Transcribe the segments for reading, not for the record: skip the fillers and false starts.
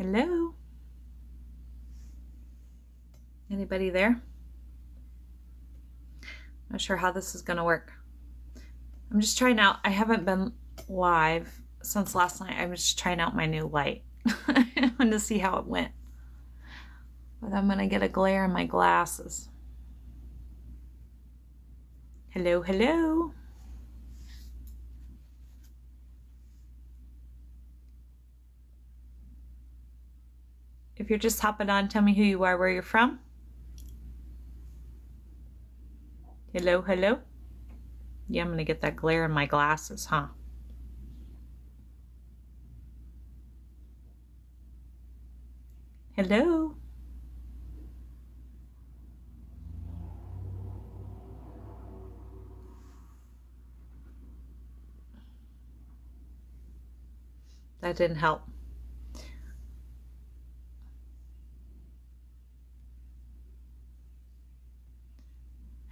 Hello? Anybody there? Not sure how this is going to work. I'm just trying out. I haven't been live since last night. I'm just trying out my new light. I wanted to see how it went. But I'm going to get a glare in my glasses. Hello, hello. If you're just hopping on, tell me who you are, where you're from. Hello, hello. Yeah, I'm going to get that glare in my glasses, huh? Hello. That didn't help.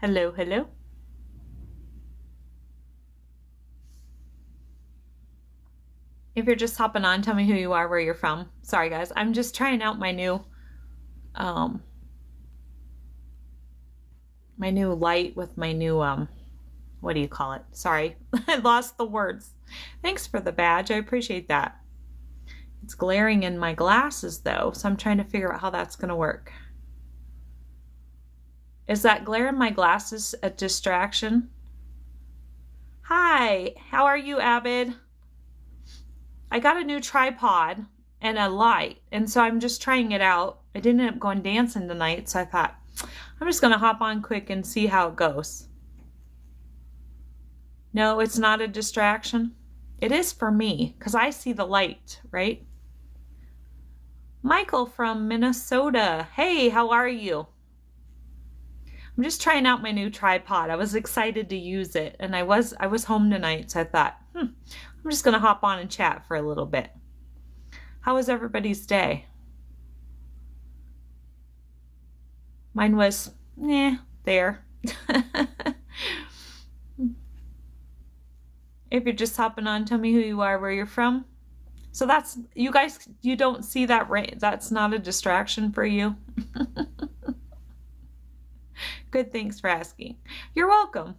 Hello, hello. If you're just hopping on, tell me who you are, where you're from. Sorry, guys. I'm just trying out my new light with my new what do you call it? Sorry, I lost the words. Thanks for the badge. I appreciate that. It's glaring in my glasses though, so I'm trying to figure out how that's going to work. Is that glare in my glasses a distraction? Hi, how are you, Abid? I got a new tripod and a light, and so I'm just trying it out. I didn't end up going dancing tonight, so I thought I'm just going to hop on quick and see how it goes. No, it's not a distraction. It is for me because I see the light, right? Michael from Minnesota. Hey, how are you? I'm just trying out my new tripod. I was excited to use it, and I was home tonight, so I thought, I'm just going to hop on and chat for a little bit. How was everybody's day? Mine was, there. If you're just hopping on, tell me who you are, where you're from. So that's, you guys, you don't see that, right? That's not a distraction for you. Good, thanks for asking. You're welcome.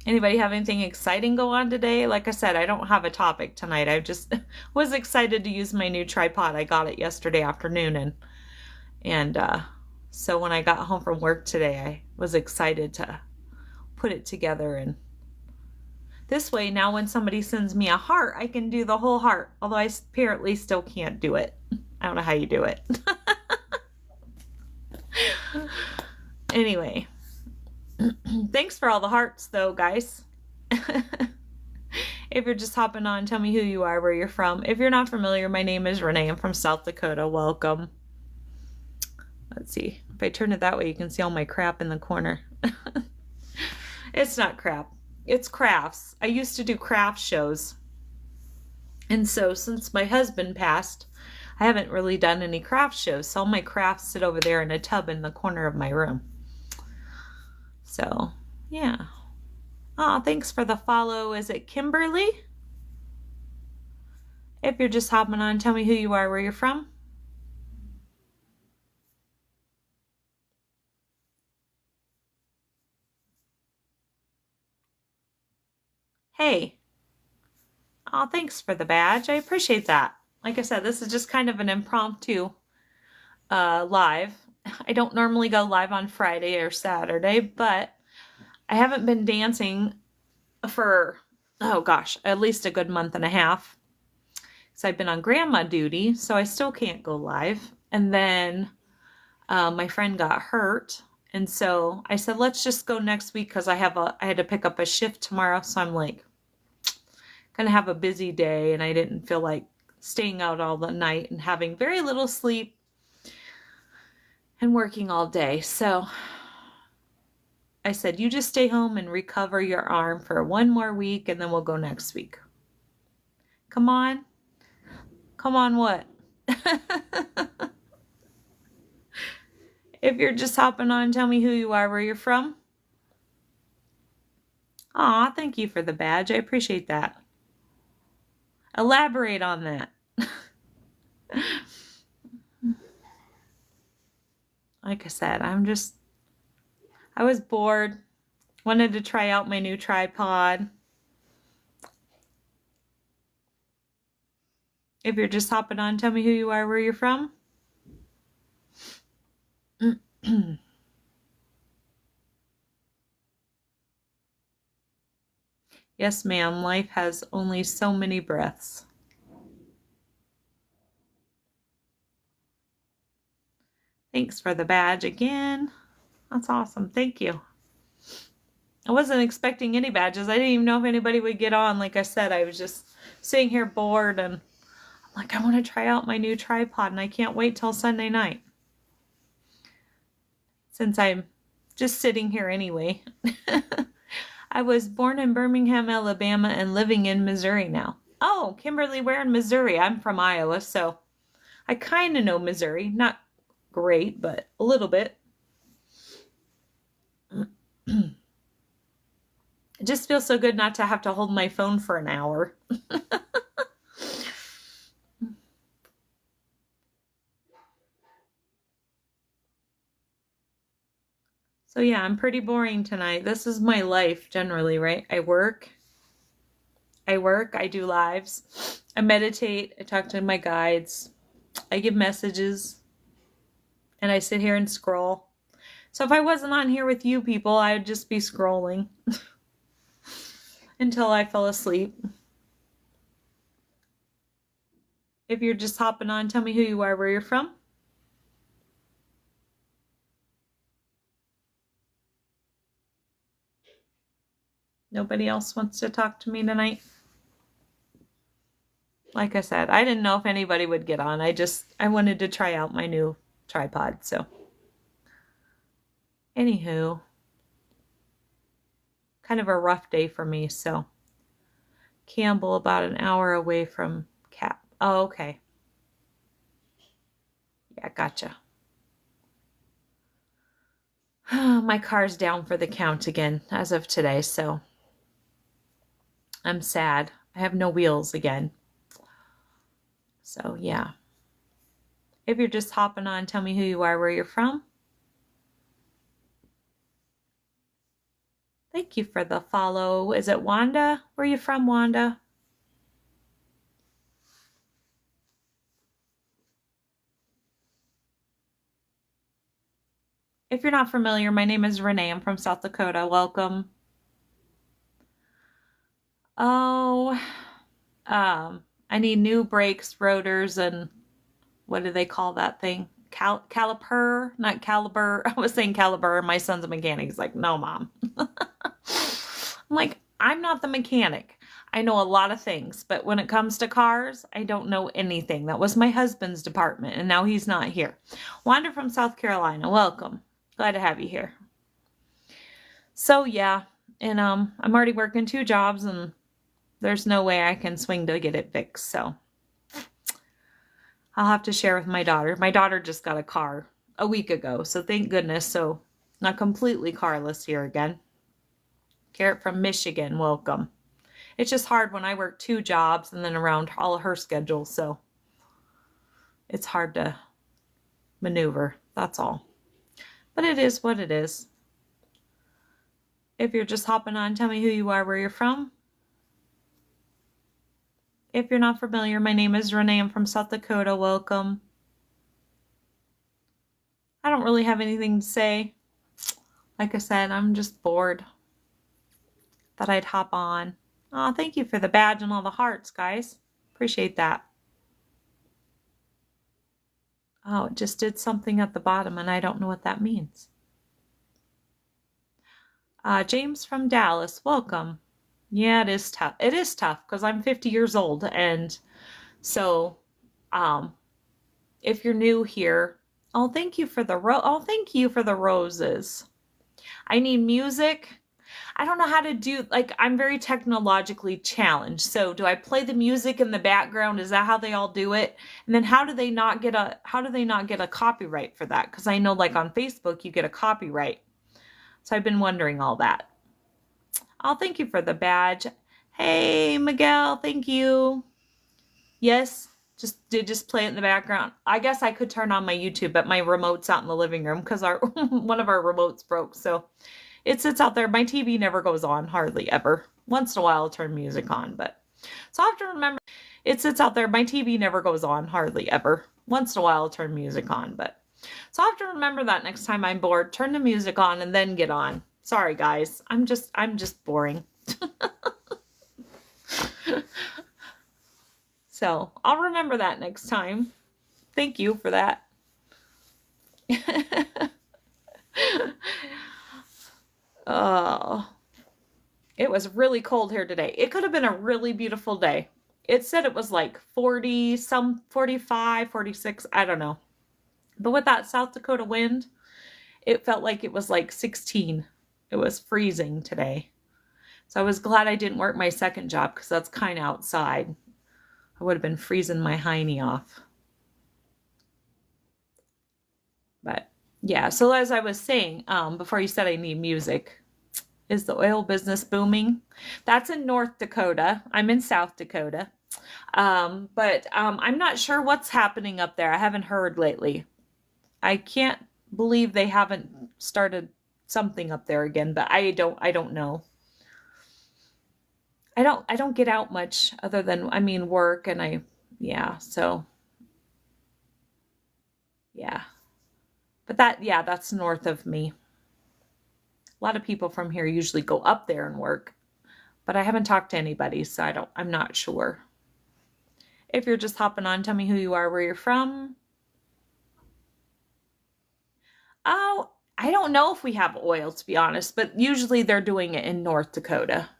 Anybody have anything exciting go on today? Like I said, I don't have a topic tonight. I just was excited to use my new tripod. I got it yesterday afternoon, and so when I got home from work today, I was excited to put it together. And this way, now when somebody sends me a heart, I can do the whole heart, although I apparently still can't do it. I don't know how you do it. Anyway, thanks for all the hearts though, guys. If you're just hopping on, tell me who you are, where you're from. If you're not familiar, my name is Renee. I'm from South Dakota. Welcome. Let's see. If I turn it that way, you can see all my crap in the corner. It's not crap. It's crafts. I used to do craft shows. And so since my husband passed, I haven't really done any craft shows. So all my crafts sit over there in a tub in the corner of my room. So, yeah. Oh, thanks for the follow. Is it Kimberly? If you're just hopping on, tell me who you are, where you're from. Hey. Oh, thanks for the badge. I appreciate that. Like I said, this is just kind of an impromptu live. I don't normally go live on Friday or Saturday, but I haven't been dancing for, oh gosh, at least a good month and a half. So I've been on grandma duty, so I still can't go live. And then my friend got hurt. And so I said, let's just go next week because I had to pick up a shift tomorrow. So I'm like, gonna have a busy day, and I didn't feel like staying out all the night and having very little sleep and working all day. So I said, you just stay home and recover your arm for one more week, and then we'll go next week. Come on. Come on, what? If you're just hopping on, tell me who you are, where you're from. Aw, thank you for the badge. I appreciate that. Elaborate on that. like I said, I was bored. Wanted to try out my new tripod. If you're just hopping on, tell me who you are, where you're from. Yes, ma'am, life has only so many breaths. Thanks for the badge again. That's awesome. Thank you. I wasn't expecting any badges. I didn't even know if anybody would get on. Like I said, I was just sitting here bored and I'm like, I want to try out my new tripod and I can't wait till Sunday night. Since I'm just sitting here anyway. I was born in Birmingham, Alabama and living in Missouri now. Oh, Kimberly, where in Missouri? I'm from Iowa, so I kind of know Missouri. Not great, but a little bit. It just feels so good not to have to hold my phone for an hour. So yeah, I'm pretty boring tonight. This is my life generally, right? I work, I do lives, I meditate, I talk to my guides, I give messages, and I sit here and scroll. So if I wasn't on here with you people, I would just be scrolling until I fell asleep. If you're just hopping on, tell me who you are, where you're from. Nobody else wants to talk to me tonight. Like I said, I didn't know if anybody would get on. I wanted to try out my new tripod, so. Anywho, kind of a rough day for me, so. Campbell about an hour away from Cap. Oh, okay. Yeah, gotcha. My car's down for the count again as of today, so I'm sad. I have no wheels again. So, yeah. If you're just hopping on, tell me who you are, where you're from. Thank you for the follow. Is it Wanda? Where are you from, Wanda? If you're not familiar, my name is Renee. I'm from South Dakota. Welcome. Oh, I need new brakes, rotors, and what do they call that thing? Caliper, not caliber. I was saying caliber. My son's a mechanic. He's like, no, mom. I'm like, I'm not the mechanic. I know a lot of things, but when it comes to cars, I don't know anything. That was my husband's department, and now he's not here. Wanda from South Carolina, welcome. Glad to have you here. So yeah, and I'm already working 2 jobs, and there's no way I can swing to get it fixed. So I'll have to share with my daughter. My daughter just got a car a week ago, so thank goodness. So not completely carless here again. Carrot from Michigan, welcome. It's just hard when I work 2 jobs and then around all of her schedule, so it's hard to maneuver, that's all. But it is what it is. If you're just hopping on, tell me who you are, where you're from. If you're not familiar, my name is Renee. I'm from South Dakota. Welcome. I don't really have anything to say. Like I said, I'm just bored. Thought I'd hop on. Oh, thank you for the badge and all the hearts, guys. Appreciate that. Oh, it just did something at the bottom, and I don't know what that means. James from Dallas, welcome. Yeah, it is tough. It is tough because I'm 50 years old, and so if you're new here, oh, thank you for the thank you for the roses. I need music. I don't know how to do, like, I'm very technologically challenged. So do I play the music in the background? Is that how they all do it? And then how do they not get a copyright for that? Because I know, like, on Facebook you get a copyright. So I've been wondering all that. Oh, thank you for the badge. Hey, Miguel, thank you. Yes, Just play it in the background. I guess I could turn on my YouTube, but my remote's out in the living room because our one of our remotes broke. So it sits out there. My TV never goes on, hardly ever. Once in a while I'll turn music on, but so I have to remember it sits out there. My TV never goes on, hardly ever. Once in a while I'll turn music on, but so I have to remember that next time I'm bored, turn the music on and then get on. Sorry guys. I'm just boring. So I'll remember that next time. Thank you for that. Oh, it was really cold here today. It could have been a really beautiful day. It said it was like 40, some 45, 46, I don't know. But with that South Dakota wind, it felt like it was like 16. It was freezing today. So I was glad I didn't work my second job because that's kind of outside. I would have been freezing my hiney off. But yeah, so as I was saying, before you said I need music, is the oil business booming? That's in North Dakota. I'm in South Dakota. But I'm not sure what's happening up there. I haven't heard lately. I can't believe they haven't started something up there again, but I don't know. I don't get out much other than, I mean, work and so yeah. But that's north of me. A lot of people from here usually go up there and work, but I haven't talked to anybody, so I'm not sure. If you're just hopping on, tell me who you are, where you're from. Oh, I don't know if we have oil, to be honest, but usually they're doing it in North Dakota.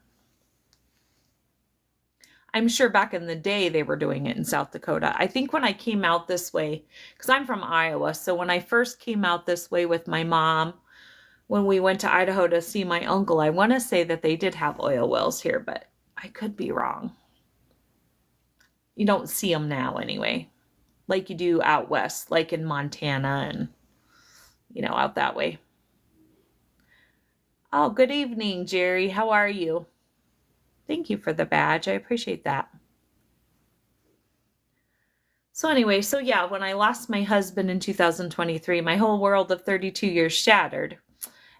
I'm sure back in the day they were doing it in South Dakota. I think when I came out this way, because I'm from Iowa, so when I first came out this way with my mom, when we went to Idaho to see my uncle, I want to say that they did have oil wells here, but I could be wrong. You don't see them now anyway, like you do out west, like in Montana and, out that way. Oh, good evening, Jerry. How are you? Thank you for the badge. I appreciate that. So anyway, so yeah, when I lost my husband in 2023, my whole world of 32 years shattered.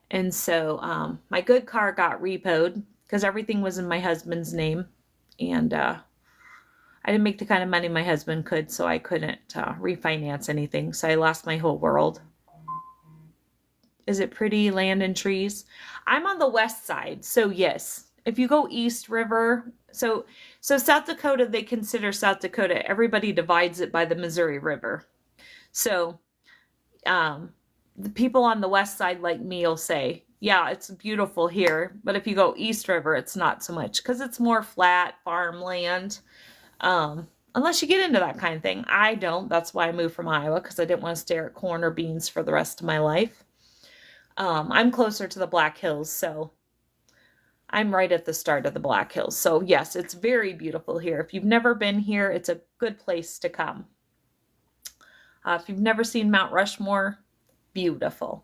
And so my good car got repoed because everything was in my husband's name. And I didn't make the kind of money my husband could, so I couldn't refinance anything. So I lost my whole world. Is it pretty, land and trees? I'm on the west side, so yes. If you go East River, so South Dakota, they consider South Dakota, everybody divides it by the Missouri River. So the people on the west side like me will say, yeah, it's beautiful here. But if you go East River, it's not so much because it's more flat farmland. Unless you get into that kind of thing. I don't. That's why I moved from Iowa because I didn't want to stare at corn or beans for the rest of my life. I'm closer to the Black Hills, so I'm right at the start of the Black Hills. So yes, it's very beautiful here. If you've never been here, it's a good place to come. If you've never seen Mount Rushmore, beautiful.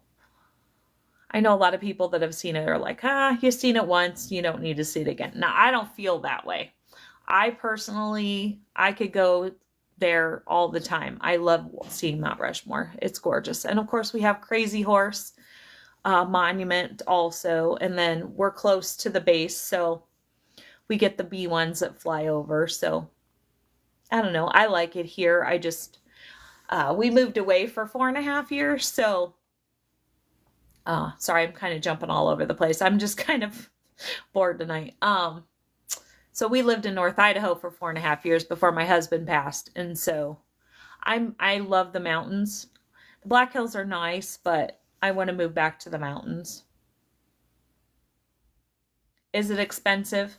I know a lot of people that have seen it are like, you've seen it once, you don't need to see it again. Now, I don't feel that way. I could go there all the time. I love seeing Mount Rushmore. It's gorgeous. And of course, we have Crazy Horse Monument also. And then we're close to the base, so we get the B-1s that fly over. So I don't know. I like it here. I just, we moved away for 4.5 years. So, sorry, I'm kind of jumping all over the place. I'm just kind of bored tonight. So we lived in North Idaho for 4.5 years before my husband passed. And so I love the mountains. The Black Hills are nice, but I want to move back to the mountains. Is it expensive?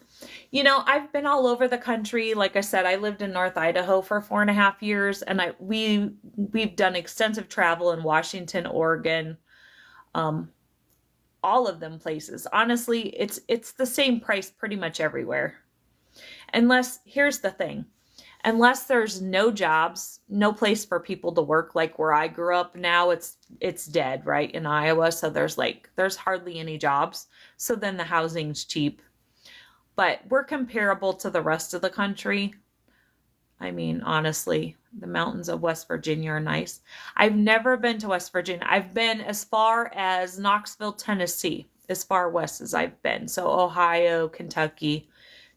I've been all over the country. Like I said, I lived in North Idaho for 4.5 years, and we've done extensive travel in Washington, Oregon, all of them places. Honestly, it's the same price pretty much everywhere. Here's the thing. Unless there's no jobs, no place for people to work, like where I grew up now, it's dead, right? In Iowa. So there's hardly any jobs. So then the housing's cheap. But we're comparable to the rest of the country. I mean, honestly, the mountains of West Virginia are nice. I've never been to West Virginia. I've been as far as Knoxville, Tennessee, as far west as I've been. So Ohio, Kentucky,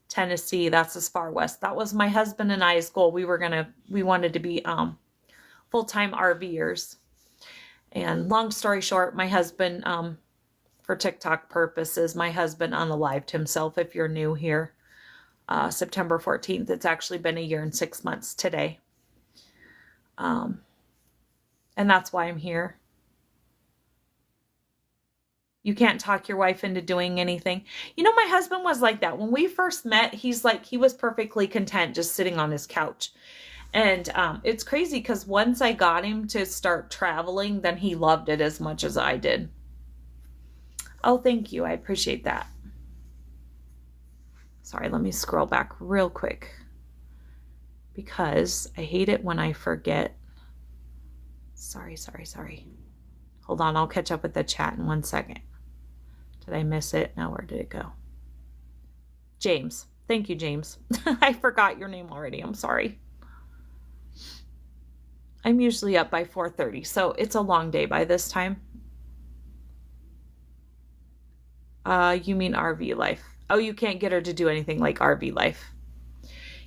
Tennessee, that's as far west. That was my husband and I's goal. We wanted to be full-time RVers. And long story short, my husband, for TikTok purposes, my husband unalived himself. If you're new here, September 14th, it's actually been a year and 6 months today. And that's why I'm here. You can't talk your wife into doing anything. You know, my husband was like that. When we first met, he was perfectly content just sitting on his couch. And it's crazy because once I got him to start traveling, then he loved it as much as I did. Oh, thank you. I appreciate that. Sorry, let me scroll back real quick because I hate it when I forget. Sorry. Hold on, I'll catch up with the chat in 1 second. Did I miss it? No, where did it go? James. Thank you, James. I forgot your name already. I'm sorry. I'm usually up by 4:30, so it's a long day by this time. You mean RV life. Oh, you can't get her to do anything like RV life.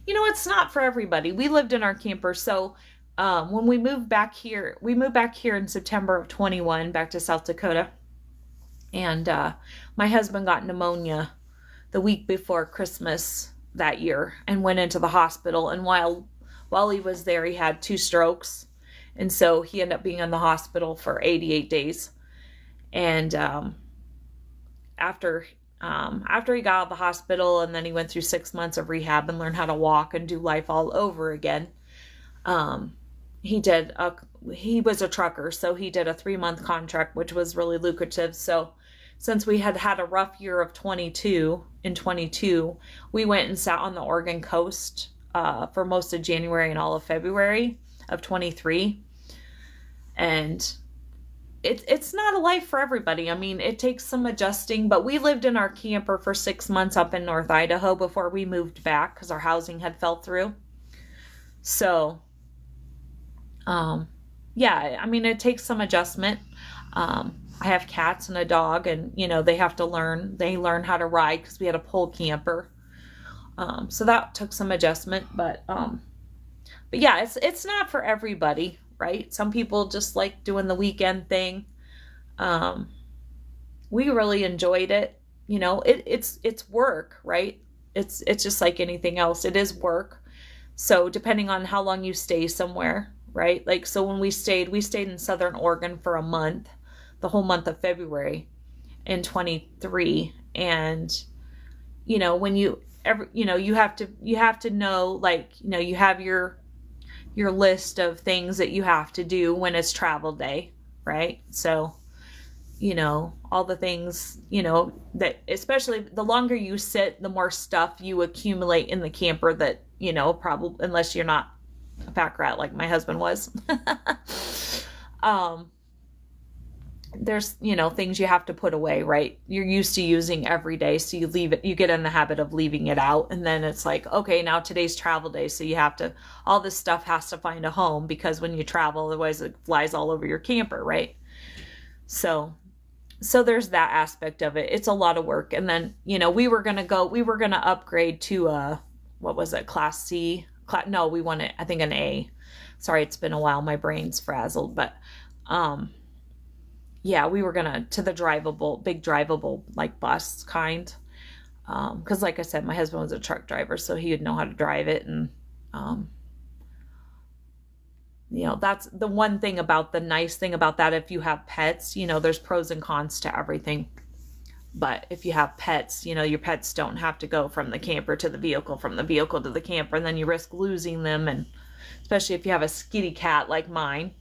You know, it's not for everybody. We lived in our camper, so when we moved back here in September of 21, back to South Dakota. And my husband got pneumonia the week before Christmas that year and went into the hospital. And while he was there, he had 2 strokes. And so he ended up being in the hospital for 88 days. And after he got out of the hospital, and then he went through 6 months of rehab and learned how to walk and do life all over again. He was a trucker, so he did a 3-month contract, which was really lucrative. So since we had a rough year of 22, we went and sat on the Oregon coast for most of January and all of February of 23. And it's not a life for everybody. I mean, it takes some adjusting, but we lived in our camper for 6 months up in North Idaho before we moved back because our housing had fell through. So, yeah, I mean, it takes some adjustment. I have cats and a dog, and, you know, they learn how to ride because we had a pole camper. So that took some adjustment, but yeah, it's not for everybody, right? Some people just like doing the weekend thing. We really enjoyed it. You know, it's work, right? It's just like anything else. It is work. So depending on how long you stay somewhere, right? Like, so when we stayed in Southern Oregon for a month, the whole month of February in 23. And, you know, when you have to know, like, you know, you have your list of things that you have to do when it's travel day, right? So, you know, all the things, you know, that especially the longer you sit, the more stuff you accumulate in the camper that, you know, probably, unless you're not a pack rat like my husband was. There's, you know, things you have to put away, right? You're used to using every day, so you leave it, you get in the habit of leaving it out, and then it's like, okay, now today's travel day, so you have to, all this stuff has to find a home, because when you travel, otherwise it flies all over your camper, right? So there's that aspect of it. It's a lot of work. And then, you know, we were going to upgrade to what was it? Class C? No, we wanted, I think, an A. Sorry, it's been a while. My brain's frazzled, but, yeah, we were to the big drivable, like bus kind. Cause like I said, my husband was a truck driver, so he would know how to drive it. And, you know, that's the one thing about the nice thing about that. If you have pets, you know, there's pros and cons to everything. But if you have pets, you know, your pets don't have to go from the camper to the vehicle, from the vehicle to the camper, and then you risk losing them. And especially if you have a skitty cat like mine.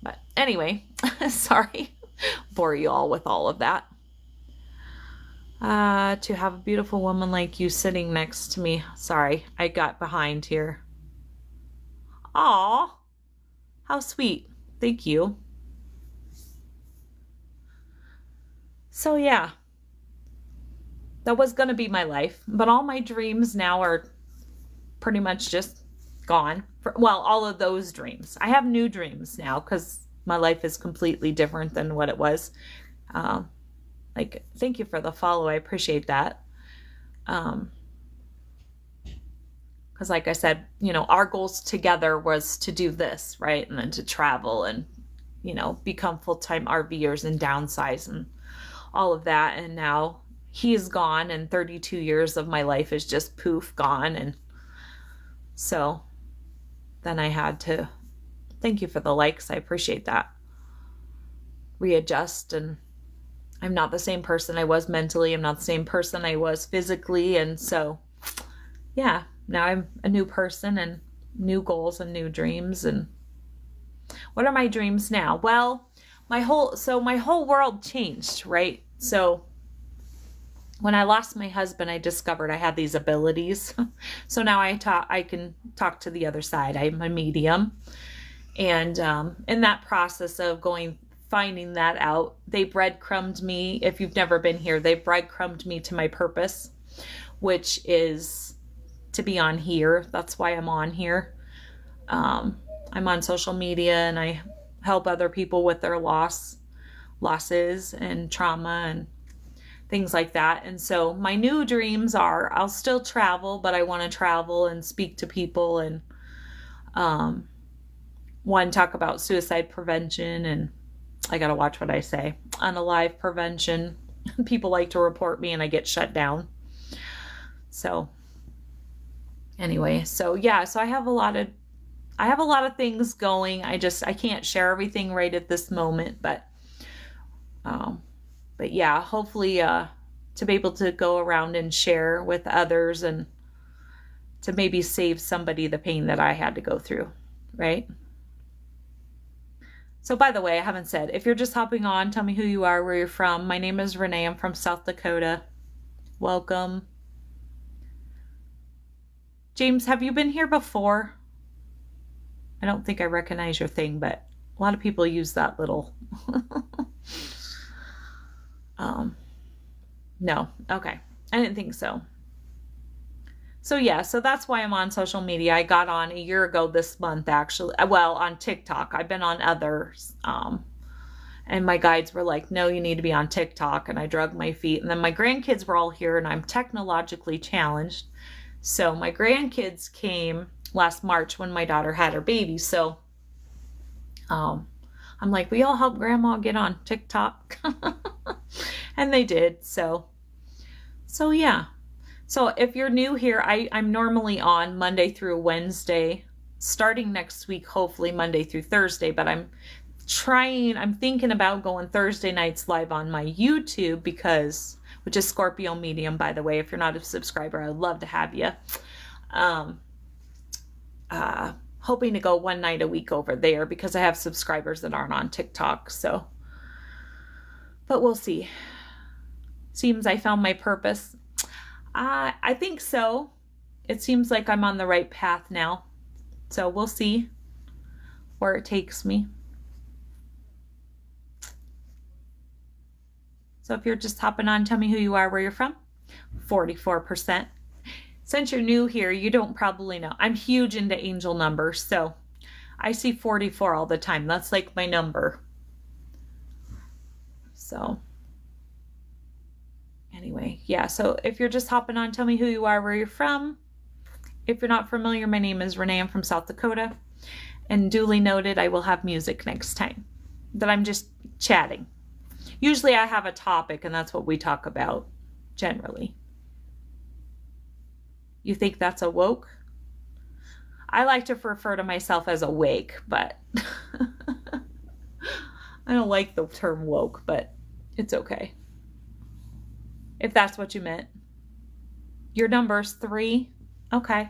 But anyway, sorry, bore you all with all of that. To have a beautiful woman like you sitting next to me. Sorry, I got behind here. Aw, how sweet. Thank you. So yeah, that was going to be my life, but all my dreams now are pretty much just gone. Well, all of those dreams. I have new dreams now because my life is completely different than what it was. Like, thank you for the follow. I appreciate that. Because like I said, our goals together was to do this, right? And then to travel and, become full-time RVers and downsize and all of that. And now he's gone and 32 years of my life is just poof, gone. And so then I had to, thank you for the likes. I appreciate that. Readjust. And I'm not the same person I was mentally. I'm not the same person I was physically. And so, yeah, now I'm a new person and new goals and new dreams. And what are my dreams now? Well, my whole world changed, right? So when I lost my husband, I discovered I had these abilities. So now I can talk to the other side. I'm a medium. And in that process of finding that out, they breadcrumbed me. If you've never been here, they breadcrumbed me to my purpose, which is to be on here. That's why I'm on here. I'm on social media and I help other people with their losses and trauma and things like that. And so my new dreams are, I'll still travel, but I want to travel and speak to people and talk about suicide prevention, and I got to watch what I say. Unalive prevention. People like to report me and I get shut down. So anyway, so yeah, so I have a lot of things going. I can't share everything right at this moment, but yeah, hopefully to be able to go around and share with others and to maybe save somebody the pain that I had to go through, right? So by the way, I haven't said, if you're just hopping on, tell me who you are, where you're from. My name is Renee. I'm from South Dakota. Welcome. James, have you been here before? I don't think I recognize your thing, but a lot of people use that little... No. Okay. I didn't think so. So yeah, so that's why I'm on social media. I got on a year ago this month, actually. Well, on TikTok. I've been on others. And my guides were like, no, you need to be on TikTok. And I drug my feet. And then my grandkids were all here and I'm technologically challenged. So my grandkids came last March when my daughter had her baby. So I'm like, we all help grandma get on TikTok. And they did. So yeah. So if you're new here, I'm normally on Monday through Wednesday, starting next week, hopefully Monday through Thursday, but I'm thinking about going Thursday nights live on my YouTube which is Scorpio Medium, by the way. If you're not a subscriber, I'd love to have you. Hoping to go one night a week over there because I have subscribers that aren't on TikTok. So, but we'll see. Seems I found my purpose. I think so. It seems like I'm on the right path now. So we'll see where it takes me. So if you're just hopping on, tell me who you are, where you're from. 44%. Since you're new here, you don't probably know. I'm huge into angel numbers, so I see 44 all the time. That's like my number. So anyway, yeah, so if you're just hopping on, tell me who you are, where you're from. If you're not familiar, my name is Renee. I'm from South Dakota. And duly noted, I will have music next time. That I'm just chatting. Usually I have a topic, and that's what we talk about, generally. You think that's a woke? I like to refer to myself as awake, but I don't like the term woke, but it's okay. If that's what you meant. Your number's 3? Okay.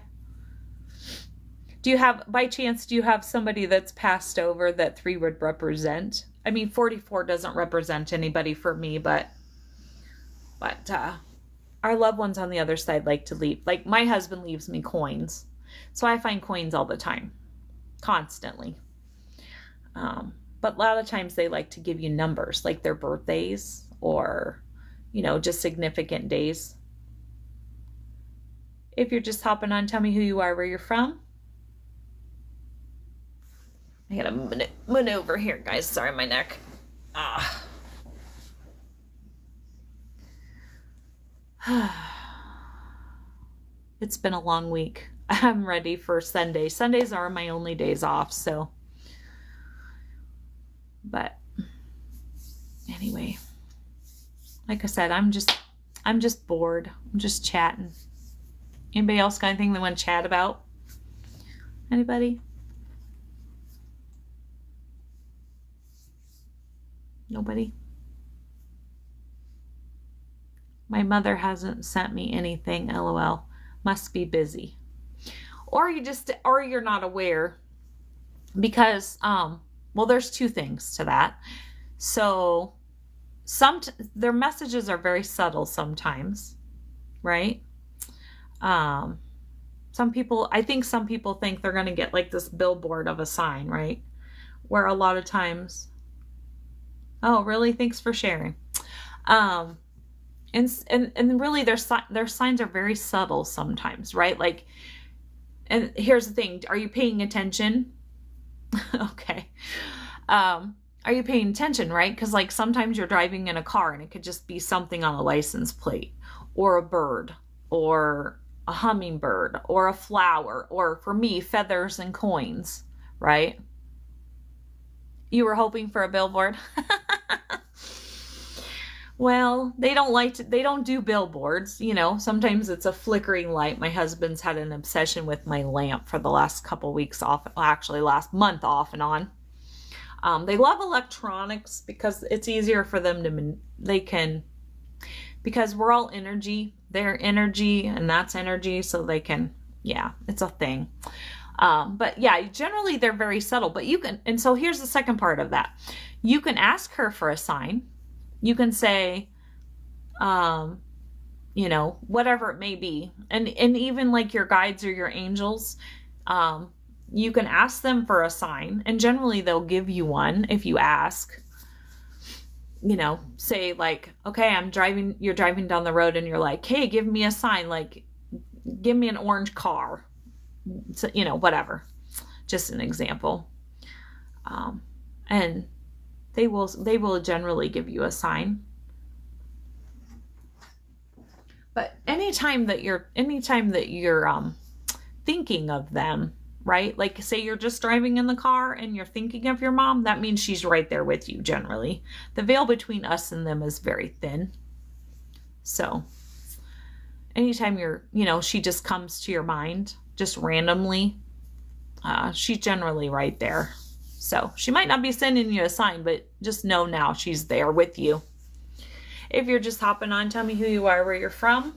By chance, do you have somebody that's passed over that 3 would represent? I mean, 44 doesn't represent anybody for me, but our loved ones on the other side like to leave. Like, my husband leaves me coins. So I find coins all the time. Constantly. But a lot of times they like to give you numbers, like their birthdays or, just significant days. If you're just hopping on, tell me who you are, where you're from. I gotta maneuver here, guys. Sorry, my neck. Ah. It's been a long week. I'm ready for Sunday. Sundays are my only days off, so. But anyway, like I said, I'm just bored. I'm just chatting. Anybody else got anything they want to chat about? Anybody? Nobody? My mother hasn't sent me anything, LOL. Must be busy. Or you're not aware, because well, there's two things to that. So their messages are very subtle sometimes, right? I think some people think they're going to get like this billboard of a sign, right? Where a lot of times, oh, really? Thanks for sharing. And really their signs are very subtle sometimes, right? Like, and here's the thing. Are you paying attention? Okay. Are you paying attention, right? Because like sometimes you're driving in a car and it could just be something on a license plate, or a bird, or a hummingbird, or a flower, or for me, feathers and coins, right? You were hoping for a billboard? Well, they don't do billboards, you know. Sometimes it's a flickering light. My husband's had an obsession with my lamp for the last couple weeks off, actually last month off and on. They love electronics because it's easier for them because we're all energy, they're energy, and that's energy, so they can, yeah, it's a thing. But yeah, generally they're very subtle, but and so here's the second part of that. You can ask her for a sign. You can say, you know, whatever it may be. And even like your guides or your angels, you can ask them for a sign, and generally they'll give you one if you ask. You know, say like, okay, you're driving down the road and you're like, hey, give me a sign, like, give me an orange car. So, you know, whatever. Just an example. And they will generally give you a sign. But anytime that you're thinking of them, right? Like say you're just driving in the car and you're thinking of your mom, that means she's right there with you generally. The veil between us and them is very thin. So anytime she just comes to your mind just randomly, she's generally right there. So she might not be sending you a sign, but just know now she's there with you. If you're just hopping on, tell me who you are, where you're from.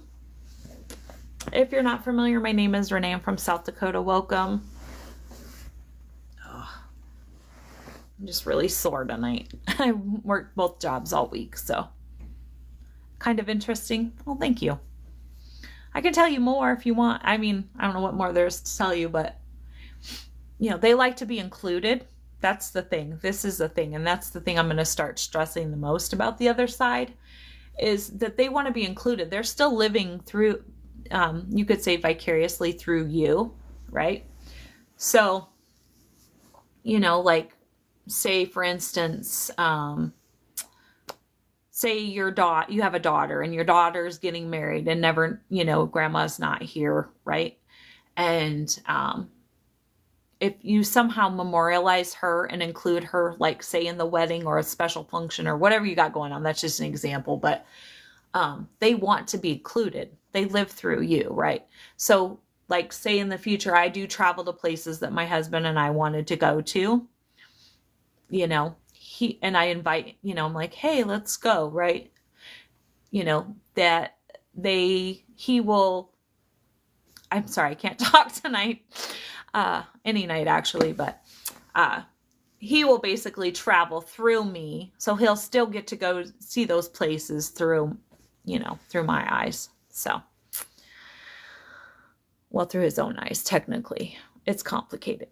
If you're not familiar, my name is Renee. I'm from South Dakota. Welcome. Oh, I'm just really sore tonight. I worked both jobs all week, so kind of interesting. Well, thank you. I can tell you more if you want. I mean, I don't know what more there's to tell you, but you know, they like to be included. That's the thing. This is the thing. And that's the thing I'm going to start stressing the most about the other side, is that they want to be included. They're still living through, you could say vicariously through you, right? So, you know, like say for instance, say you have a daughter and your daughter's getting married and never, you know, grandma's not here, right? And, if you somehow memorialize her and include her, like say in the wedding or a special function or whatever you got going on, that's just an example, but they want to be included. They live through you, right? So like say in the future, I do travel to places that my husband and I wanted to go to, you know, I invite, you know, I'm like, hey, let's go, right? You know, that I'm sorry, I can't talk tonight. Any night actually, but he will basically travel through me, so he'll still get to go see those places through, you know, through my eyes. So, well, through his own eyes, technically. It's complicated.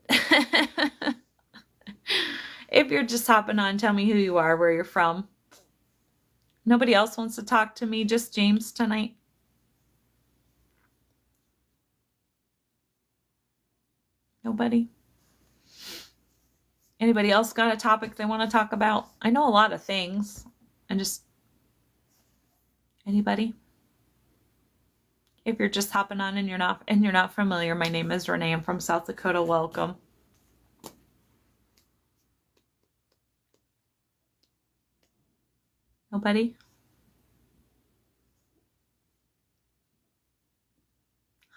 If you're just hopping on, tell me who you are, where you're from. Nobody else wants to talk to me, just James tonight. Nobody? Anybody else got a topic they want to talk about? I know a lot of things. And just anybody? If you're just hopping on and you're not familiar, my name is Renee. I'm from South Dakota. Welcome. Nobody?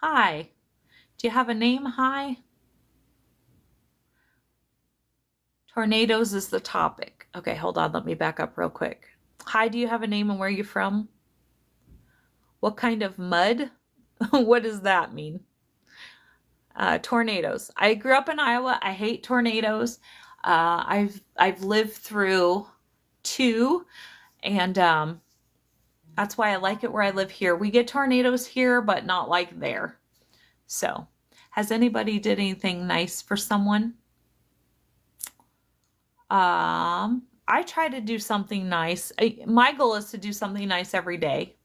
Hi. Do you have a name? Hi. Tornadoes is the topic. Okay, hold on. Let me back up real quick. Hi, do you have a name and where are you from? What kind of mud? What does that mean? Tornadoes. I grew up in Iowa. I hate tornadoes. I've lived through two, and that's why I like it where I live here. We get tornadoes here, but not like there. So, has anybody did anything nice for someone? I try to do something nice. My goal is to do something nice every day.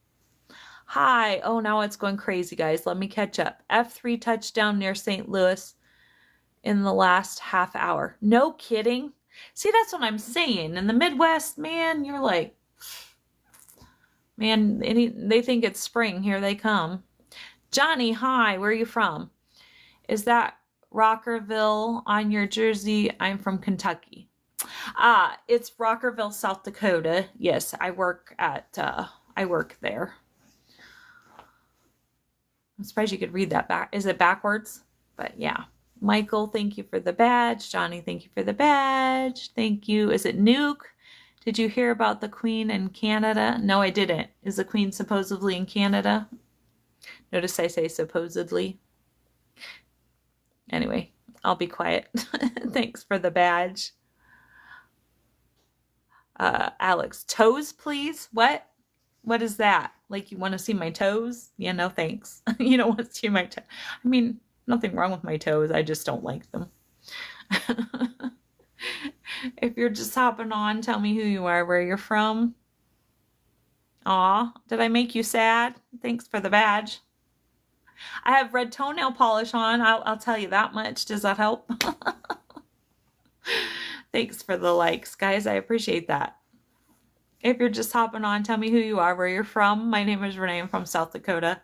Hi. Oh, now it's going crazy, guys. Let me catch up. F3 touchdown near St. Louis in the last half hour. No kidding. See, that's what I'm saying. In the Midwest, man, you're like, man, they think it's spring. Here they come. Johnny, hi. Where are you from? Is that Rockerville on your jersey? I'm from Kentucky. It's Rockerville, South Dakota. Yes, I work there. I'm surprised you could read that back. Is it backwards? But yeah. Michael, thank you for the badge. Johnny, thank you for the badge. Thank you. Is it Nuke? Did you hear about the Queen in Canada? No, I didn't. Is the Queen supposedly in Canada? Notice I say supposedly. Anyway, I'll be quiet. Thanks for the badge. Alex, toes, please? What? What is that? Like, you want to see my toes? Yeah, no thanks. You don't want to see my toes. I mean, nothing wrong with my toes. I just don't like them. If you're just hopping on, tell me who you are, where you're from. Aw, did I make you sad? Thanks for the badge. I have red toenail polish on. I'll tell you that much. Does that help? Thanks for the likes, guys. I appreciate that. If you're just hopping on, tell me who you are, where you're from. My name is Renee. I'm from South Dakota.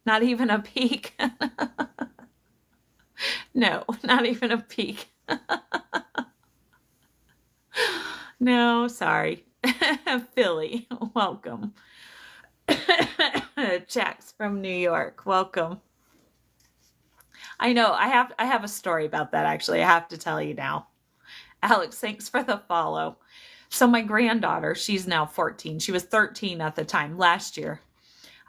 Not even a peek. No, not even a peek. No, sorry. Philly, welcome. Jack's from New York, welcome. I know, I have a story about that, actually. I have to tell you now. Alex, thanks for the follow. So my granddaughter, she's now 14. She was 13 at the time, last year.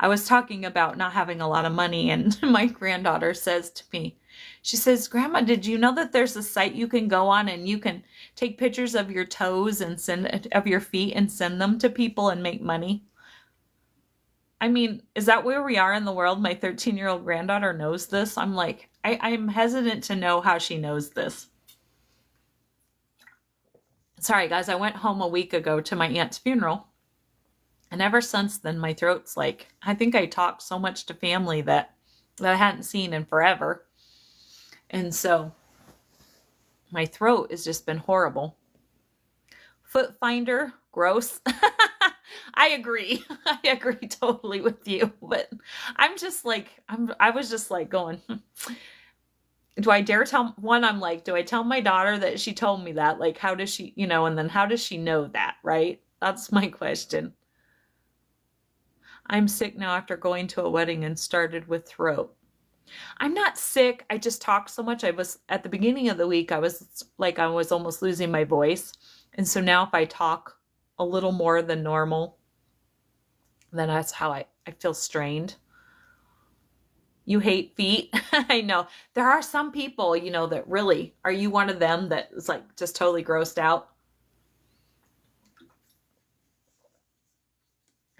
I was talking about not having a lot of money, and my granddaughter says to me, she says, Grandma, did you know that there's a site you can go on and you can take pictures of your toes and of your feet and send them to people and make money? I mean, is that where we are in the world? My 13-year-old granddaughter knows this. I'm like, I'm hesitant to know how she knows this. Sorry, guys, I went home a week ago to my aunt's funeral. And ever since then, my throat's like, I think I talked so much to family that I hadn't seen in forever. And so my throat has just been horrible. Foot finder, gross. I agree. I agree totally with you. But I'm just like, I was just like going, do I dare tell one? I'm like, do I tell my daughter that she told me that? Like, how does she, and then how does she know that? Right? That's my question. I'm sick now after going to a wedding and started with throat. I'm not sick. I just talked so much. I was at the beginning of the week, I was almost losing my voice. And so now if I talk a little more than normal, then that's how I feel strained. You hate feet? I know. There are some people, that really, are you one of them that is like just totally grossed out?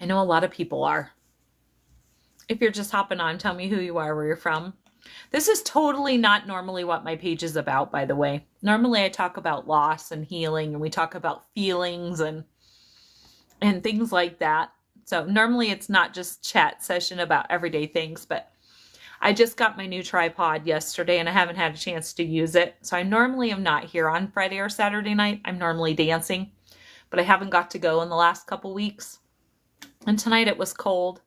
I know a lot of people are. If you're just hopping on, tell me who you are, where you're from. This is totally not normally what my page is about, by the way. Normally I talk about loss and healing, and we talk about feelings and things like that. So normally it's not just chat session about everyday things, but I just got my new tripod yesterday and I haven't had a chance to use it. So I normally am not here on Friday or Saturday night. I'm normally dancing, but I haven't got to go in the last couple weeks. And tonight it was cold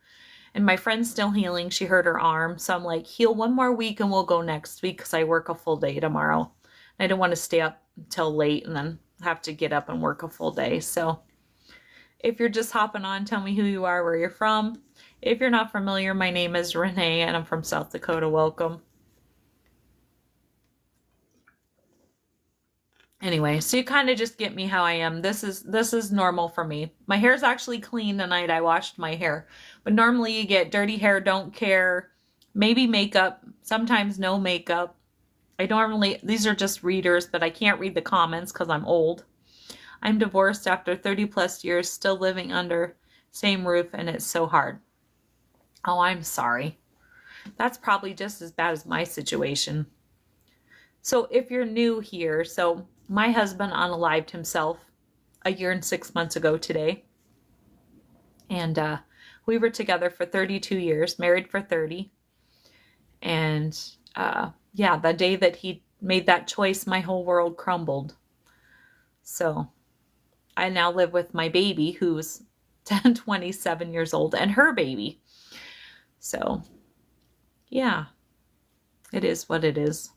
and my friend's still healing. She hurt her arm. So I'm like, heal one more week and we'll go next week because I work a full day tomorrow. I don't want to stay up until late and then have to get up and work a full day. So if you're just hopping on, tell me who you are, where you're from. If you're not familiar, my name is Renee and I'm from South Dakota. Welcome. Anyway, so you kind of just get me how I am. This is normal for me. My hair's actually clean tonight. I washed my hair. But normally you get dirty hair, don't care, maybe makeup, sometimes no makeup. These are just readers, but I can't read the comments because I'm old. I'm divorced after 30 plus years, still living under same roof, and it's so hard. Oh, I'm sorry. That's probably just as bad as my situation. So if you're new here, so my husband unalived himself a year and 6 months ago today. And we were together for 32 years, married for 30. And yeah, the day that he made that choice, my whole world crumbled. So I now live with my baby who's 27 years old and her baby. So yeah, it is what it is.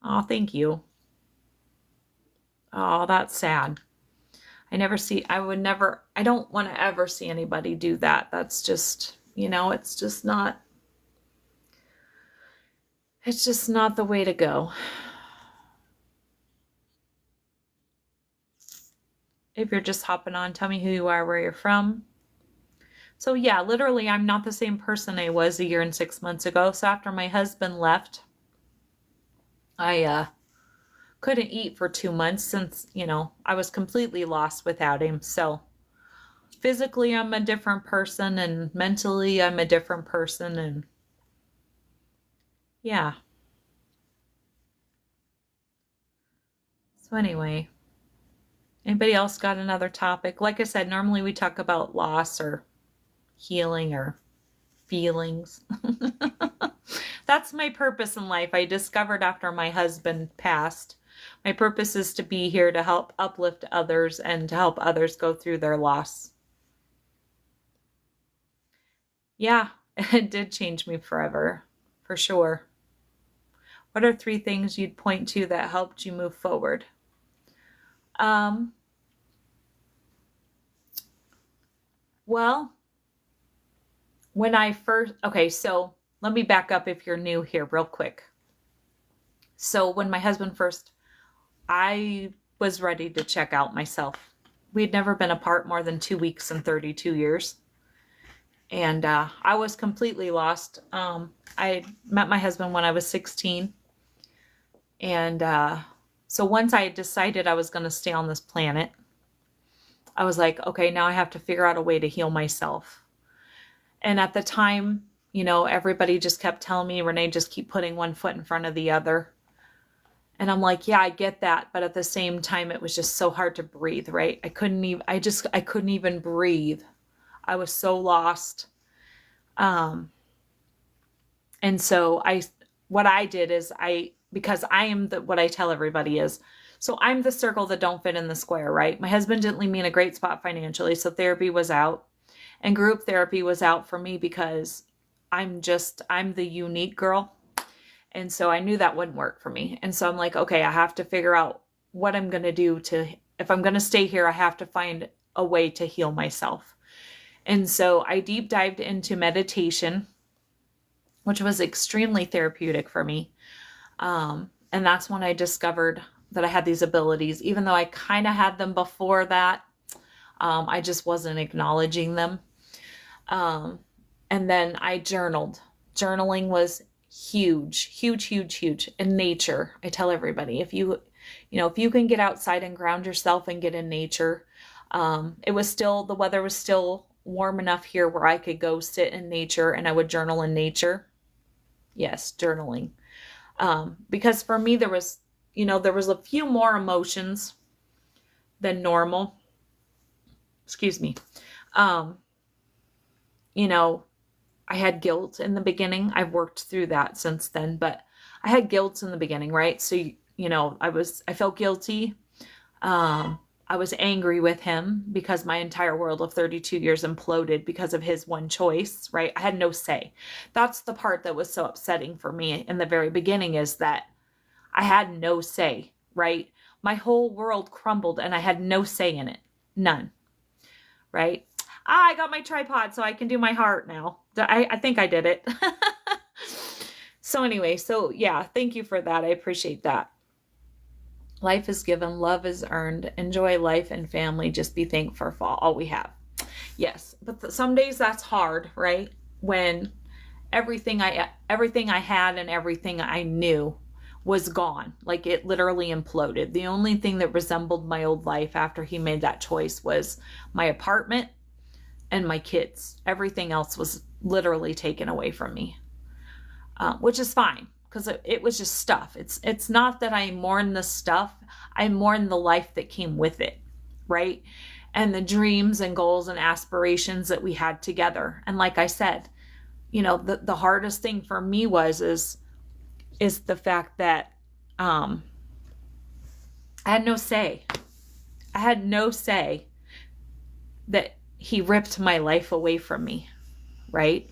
Oh, thank you. Oh, that's sad. I don't want to ever see anybody do that. That's just, it's just not the way to go. If you're just hopping on, tell me who you are, where you're from. So yeah, literally, I'm not the same person I was a year and 6 months ago. So after my husband left, I couldn't eat for 2 months since, I was completely lost without him. So physically, I'm a different person and mentally, I'm a different person. And yeah. So anyway, anybody else got another topic? Like I said, normally we talk about loss or healing or feelings. That's my purpose in life. I discovered after my husband passed. My purpose is to be here to help uplift others and to help others go through their loss. Yeah, it did change me forever, for sure. What are 3 things you'd point to that helped you move forward? Well, when I first, okay, so let me back up if you're new here real quick. So when my husband first, I was ready to check out myself. We had never been apart more than 2 weeks in 32 years. And I was completely lost. I met my husband when I was 16. And so once I decided I was going to stay on this planet, I was like, okay, now I have to figure out a way to heal myself. And at the time, everybody just kept telling me, Renee, just keep putting one foot in front of the other. And I'm like, yeah, I get that. But at the same time, it was just so hard to breathe, right? I couldn't even breathe. I was so lost. And so what I did is because I am what I tell everybody is, so I'm the circle that don't fit in the square, right? My husband didn't leave me in a great spot financially. So therapy was out and group therapy was out for me because I'm the unique girl. And so I knew that wouldn't work for me. And so I'm like, okay, I have to figure out what I'm going to do if I'm going to stay here, I have to find a way to heal myself. And so I deep dived into meditation, which was extremely therapeutic for me. And that's when I discovered that I had these abilities, even though I kind of had them before that. I just wasn't acknowledging them. And then I journaled. Journaling was huge. In nature, I tell everybody, if you can get outside and ground yourself and get in nature, the weather was still warm enough here where I could go sit in nature and I would journal in nature. Yes, journaling. Because for me, there was a few more emotions than normal. Excuse me. I had guilt in the beginning. I've worked through that since then, but I had guilt in the beginning, right? So, I felt guilty. Um, I was angry with him because my entire world of 32 years imploded because of his one choice, right? I had no say. That's the part that was so upsetting for me in the very beginning, is that I had no say, right? My whole world crumbled and I had no say in it. None, right? I got my tripod so I can do my heart now. I think I did it. So anyway, so yeah, thank you for that. I appreciate that. Life is given, love is earned. Enjoy life and family. Just be thankful for all we have. Yes, but some days that's hard, right? When everything I had and everything I knew was gone. Like, it literally imploded. The only thing that resembled my old life after he made that choice was my apartment and my kids. Everything else was literally taken away from me, which is fine, because it was just stuff. It's not that I mourn the stuff. I mourn the life that came with it, right? And the dreams and goals and aspirations that we had together. And like I said, the hardest thing for me is the fact that I had no say. I had no say that he ripped my life away from me, right?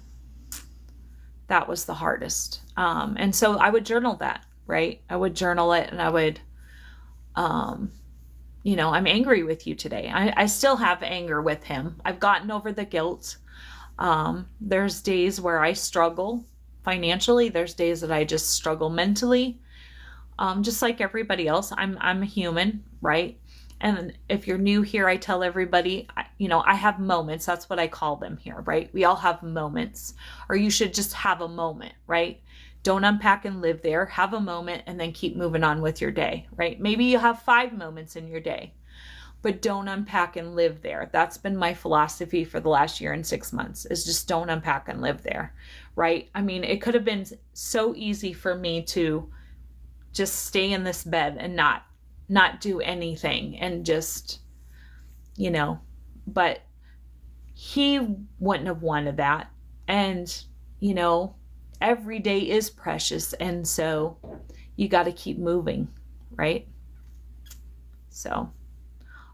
That was the hardest. And so I would journal that, right? I would journal it, and I would, I'm angry with you today. I still have anger with him. I've gotten over the guilt. There's days where I struggle financially. There's days that I just struggle mentally. Just like everybody else, I'm a human, right? And if you're new here, I tell everybody, I have moments. That's what I call them here, right? We all have moments, or you should just have a moment, right? Don't unpack and live there. Have a moment and then keep moving on with your day, right? Maybe you have 5 moments in your day, but don't unpack and live there. That's been my philosophy for the last year and 6 months, is just don't unpack and live there, right? I mean, it could have been so easy for me to just stay in this bed and not do anything and just, but he wouldn't have wanted that. And, every day is precious. And so you got to keep moving, right? So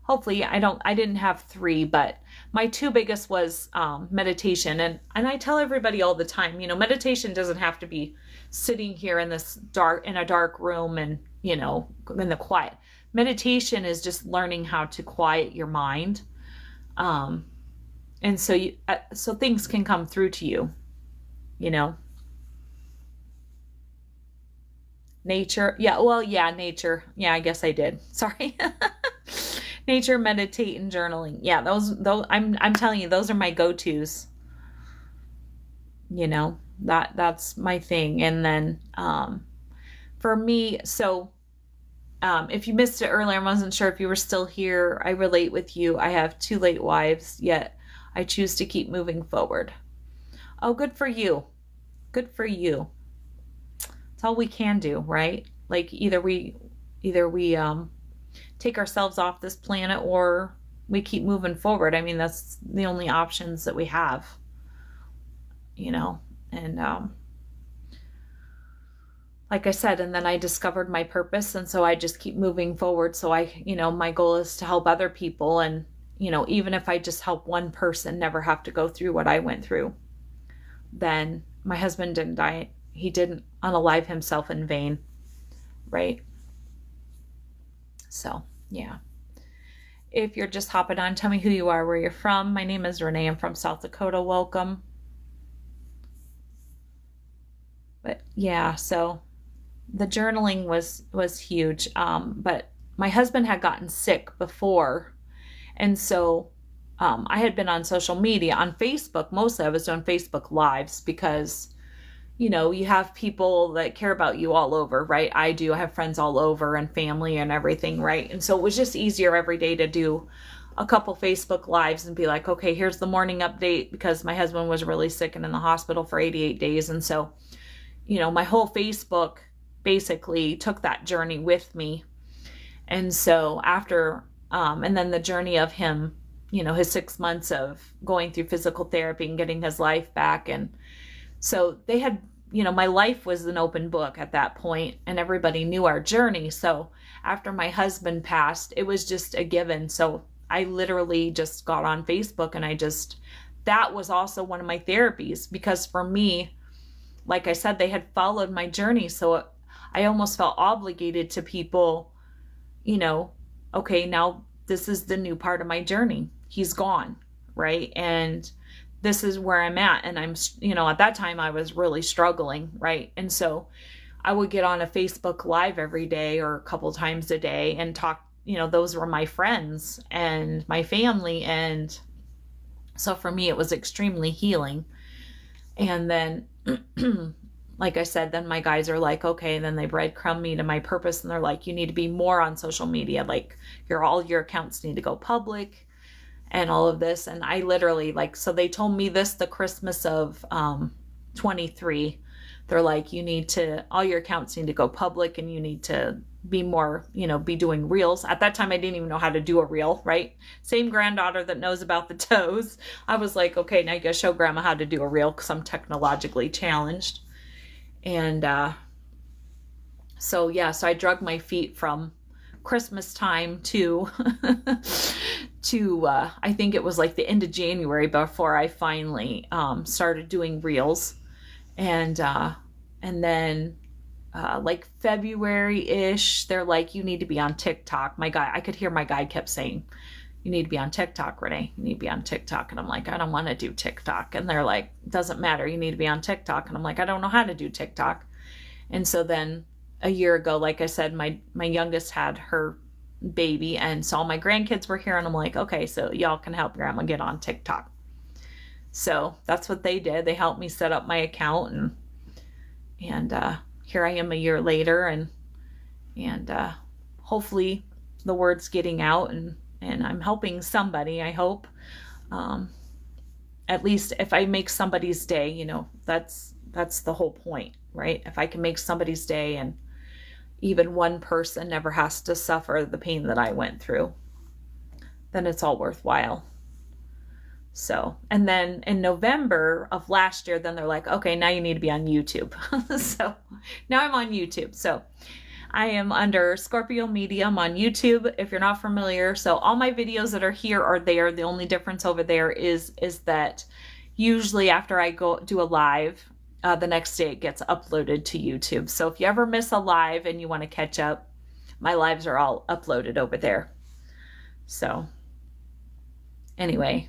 hopefully I didn't have 3, but my 2 biggest was meditation. And I tell everybody all the time, meditation doesn't have to be sitting here in a dark room and, in the quiet. Meditation is just learning how to quiet your mind. And so so things can come through to you, Nature. Yeah. Well, yeah, nature. Yeah, I guess I did. Sorry. Nature, meditate, and journaling. Yeah, those I'm telling you, those are my go-tos. That's my thing. And then for me, so if you missed it earlier, I wasn't sure if you were still here. I relate with you. I have 2 late wives, yet I choose to keep moving forward. Oh, good for you. Good for you. It's all we can do, right? Like, either we take ourselves off this planet, or we keep moving forward. I mean, that's the only options that we have, and like I said, and then I discovered my purpose. And so I just keep moving forward. So my goal is to help other people. And, even if I just help one person never have to go through what I went through, then my husband didn't die. He didn't unalive himself in vain, right? So, yeah. If you're just hopping on, tell me who you are, where you're from. My name is Renee. I'm from South Dakota. Welcome. But yeah, so the journaling was huge. But my husband had gotten sick before. And so I had been on social media, on Facebook. Mostly I was doing Facebook Lives because, you have people that care about you all over, right? I do. I have friends all over and family and everything, right? And so it was just easier every day to do a couple Facebook Lives and be like, okay, here's the morning update, because my husband was really sick and in the hospital for 88 days. And so, my whole Facebook basically took that journey with me. And so after, and then the journey of him his 6 months of going through physical therapy and getting his life back. And so they had, my life was an open book at that point, and everybody knew our journey. So after my husband passed, it was just a given. So I literally just got on Facebook, and that was also one of my therapies, because for me, like I said, they had followed my journey. So I almost felt obligated to people, okay, now this is the new part of my journey. He's gone, right? And this is where I'm at. And I'm, at that time I was really struggling, right? And so I would get on a Facebook Live every day or a couple times a day and talk, those were my friends and my family. And so for me, it was extremely healing. And then, like I said, then my guys are like, okay, and then they breadcrumb me to my purpose. And they're like, you need to be more on social media. Like all your accounts need to go public and all of this. And I literally so they told me this the Christmas of 23. They're like, all your accounts need to go public, and you need to be more, be doing reels. At that time, I didn't even know how to do a reel, right? Same granddaughter that knows about the toes. I was like, okay, now you gotta show grandma how to do a reel, because I'm technologically challenged. And so I drug my feet from Christmas time to I think it was like the end of January before I finally started doing reels. And then like February-ish, they're like, you need to be on TikTok. I could hear my guy kept saying, you need to be on TikTok, Renee. You need to be on TikTok. And I'm like, I don't want to do TikTok. And they're like, doesn't matter. You need to be on TikTok. And I'm like, I don't know how to do TikTok. And so then a year ago, like I said, my youngest had her baby, and so all my grandkids were here, and I'm like, okay, so y'all can help grandma get on TikTok. So that's what they did. They helped me set up my account, and here I am a year later, and hopefully the word's getting out, and I'm helping somebody, I hope. At least if I make somebody's day, that's the whole point, right? If I can make somebody's day, and even one person never has to suffer the pain that I went through, then it's all worthwhile. So, and then in November of last year, then they're like, okay, now you need to be on YouTube. So now I'm on YouTube. So I am under Scorpio Medium on YouTube, if you're not familiar. So all my videos that are here are there. The only difference over there is that usually after I go do a live, the next day it gets uploaded to YouTube. So if you ever miss a live and you want to catch up, my lives are all uploaded over there. So anyway,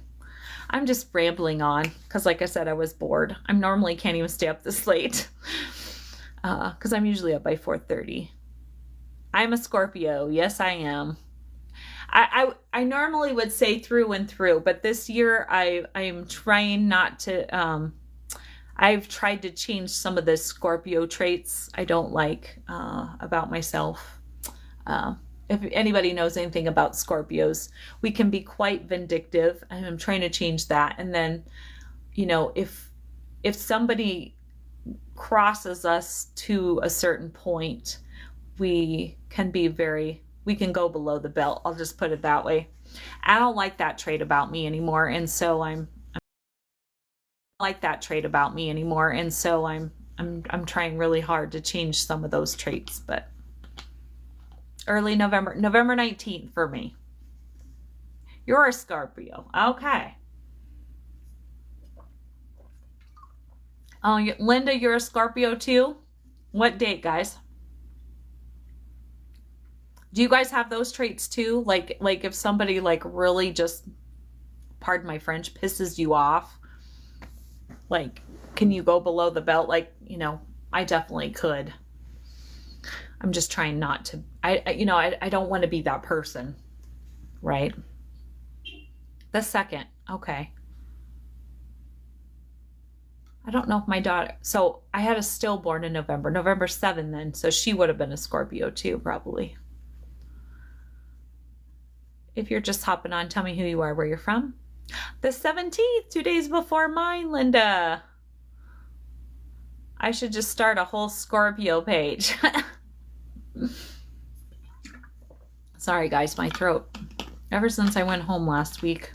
I'm just rambling on because, like I said, I was bored. I normally can't even stay up this late because I'm usually up by 4:30. I'm a Scorpio. Yes, I am. I normally would say through and through, but this year I am trying not to. I've tried to change some of the Scorpio traits I don't like about myself. If anybody knows anything about Scorpios, we can be quite vindictive, and I'm trying to change that. And then, if somebody crosses us to a certain point, we can go below the belt. I'll just put it that way. I don't like that trait about me anymore, and so I'm trying really hard to change some of those traits. But early November 19th for me. You're a Scorpio. Okay. Oh, Linda, you're a Scorpio too? What date, guys? Do you guys have those traits too? Like if somebody really just, pardon my French, pisses you off, can you go below the belt? I definitely could. I'm just trying not to. I don't want to be that person, right? The second, okay. I don't know if my daughter. So I had a stillborn in November 7th then, so she would have been a Scorpio too, probably. If you're just hopping on, tell me who you are, where you're from. The 17th, 2 days before mine, Linda. I should just start a whole Scorpio page. Sorry guys, my throat. Ever since I went home last week,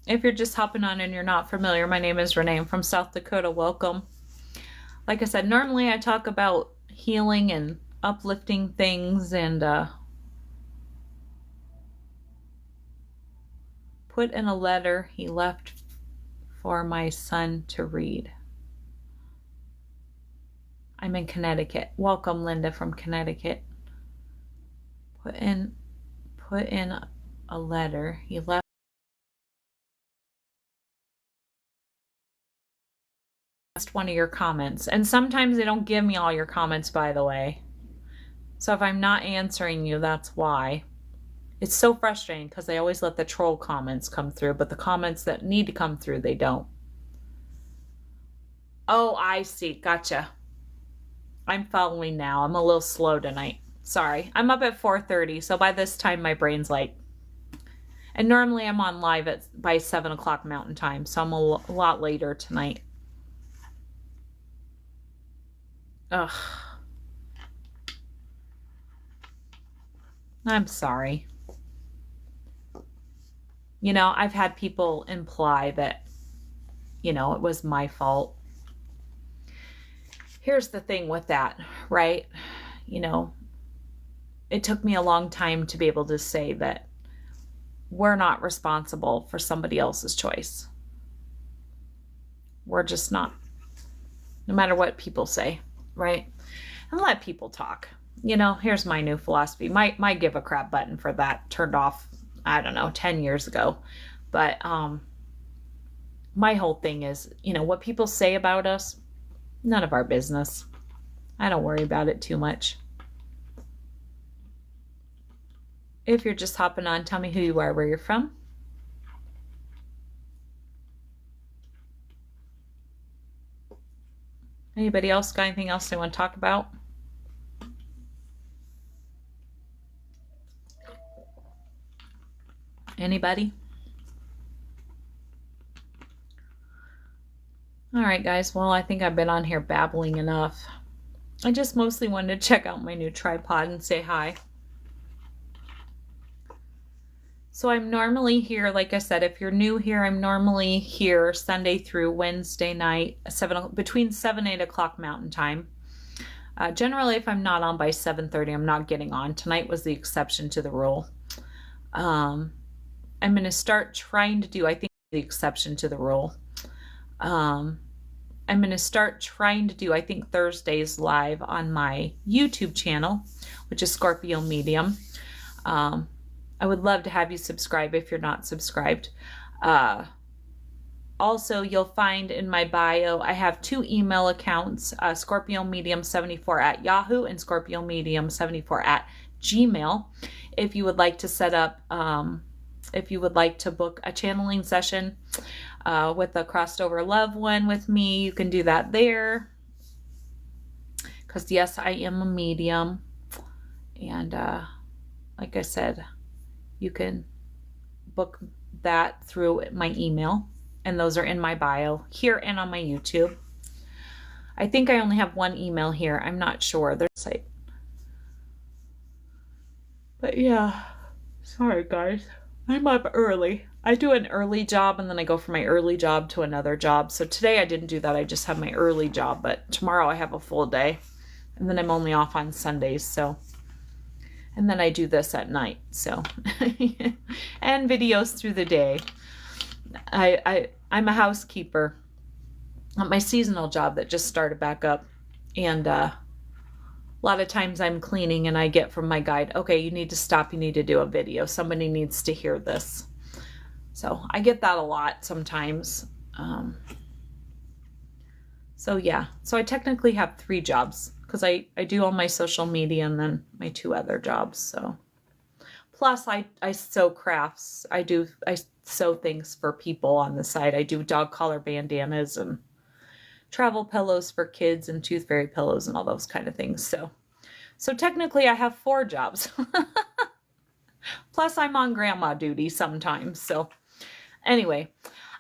If you're just hopping on and you're not familiar, my name is Renee. I'm from South Dakota. Welcome. Like I said, normally I talk about healing and uplifting things and put in a letter he left for my son to read. I'm in Connecticut. Welcome, Linda from Connecticut. Put in a letter he left. One of your comments, and sometimes they don't give me all your comments, by the way, so if I'm not answering you, that's why. It's so frustrating because they always let the troll comments come through, but the comments that need to come through, they don't. Oh, I see. Gotcha. I'm following now. I'm a little slow tonight. Sorry. I'm up at 4:30, so by this time my brain's like, and normally I'm on live by 7 o'clock Mountain Time, so I'm a lot later tonight. Ugh. I'm sorry. You know, I've had people imply that, you know, it was my fault. Here's the thing with that, right? You know, it took me a long time to be able to say that we're not responsible for somebody else's choice. We're just not. No matter what people say, right? And let people talk. You know, here's my new philosophy. My give a crap button for that turned off, I don't know, 10 years ago. But my whole thing is, you know, what people say about us, none of our business. I don't worry about it too much. If you're just hopping on, tell me who you are, where you're from. Anybody else got anything else they want to talk about? Anybody? All right, guys. Well, I think I've been on here babbling enough. I just mostly wanted to check out my new tripod and say hi. So I'm normally here, like I said, if you're new here, I'm normally here Sunday through Wednesday night, between 7 and 8 o'clock Mountain Time. Generally, if I'm not on by 7:30, I'm not getting on. Tonight was the exception to the rule. I'm going to start trying to do, I think, the exception to the rule. I'm going to start trying to do, I think, Thursdays live on my YouTube channel, which is Scorpio Medium. I would love to have you subscribe if you're not subscribed. Also, you'll find in my bio, I have 2 email accounts, Scorpio Medium 74 at Yahoo and Scorpio Medium 74 at Gmail. If you would like to set up, if you would like to book a channeling session with a crossed over loved one with me, you can do that there. Because yes, I am a medium. And like I said, you can book that through my email, and those are in my bio here and on my YouTube. I think I only have 1 email here. I'm not sure. There's a site. But yeah, sorry guys. I'm up early. I do an early job and then I go from my early job to another job. So today I didn't do that. I just have my early job, but tomorrow I have a full day. And then I'm only off on Sundays, so. And then I do this at night, so. And videos through the day. I'm a housekeeper at my seasonal job that just started back up. And a lot of times I'm cleaning and I get from my guide, okay, you need to stop, you need to do a video. Somebody needs to hear this. So I get that a lot sometimes. So yeah, so I technically have 3 jobs because I do all my social media and then my 2 other jobs. So plus I sew crafts. I sew things for people on the side. I do dog collar bandanas and travel pillows for kids and tooth fairy pillows and all those kind of things. So technically I have 4 jobs. Plus I'm on grandma duty sometimes. So anyway,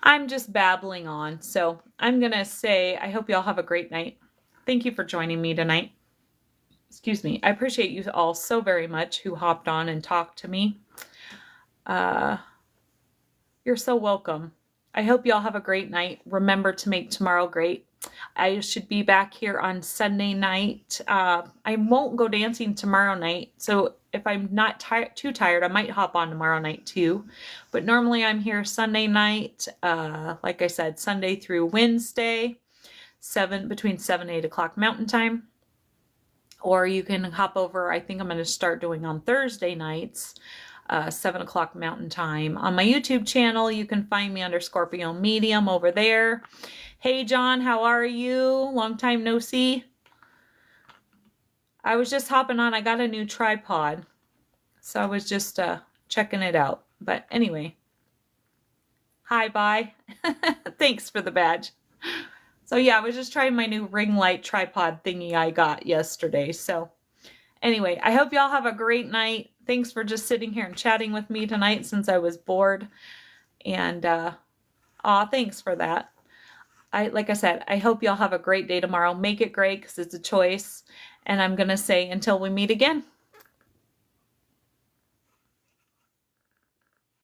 I'm just babbling on. So I'm going to say, I hope you all have a great night. Thank you for joining me tonight. Excuse me. I appreciate you all so very much who hopped on and talked to me. You're so welcome. I hope y'all have a great night. Remember to make tomorrow great. I should be back here on Sunday night. I won't go dancing tomorrow night, so if I'm not too tired, I might hop on tomorrow night too. But normally I'm here Sunday night, like I said, Sunday through Wednesday, between 7 and 8 o'clock Mountain Time. Or you can hop over, I think I'm going to start doing on Thursday nights, 7 o'clock Mountain Time. On my YouTube channel, you can find me under Scorpio Medium over there. Hey John, how are you? Long time no see. I was just hopping on. I got a new tripod, so I was just checking it out. But anyway, hi, bye. Thanks for the badge. So yeah, I was just trying my new ring light tripod thingy I got yesterday. So anyway, I hope y'all have a great night. Thanks for just sitting here and chatting with me tonight since I was bored. And thanks for that. Like I said, I hope y'all have a great day tomorrow. Make it great because it's a choice. And I'm going to say until we meet again.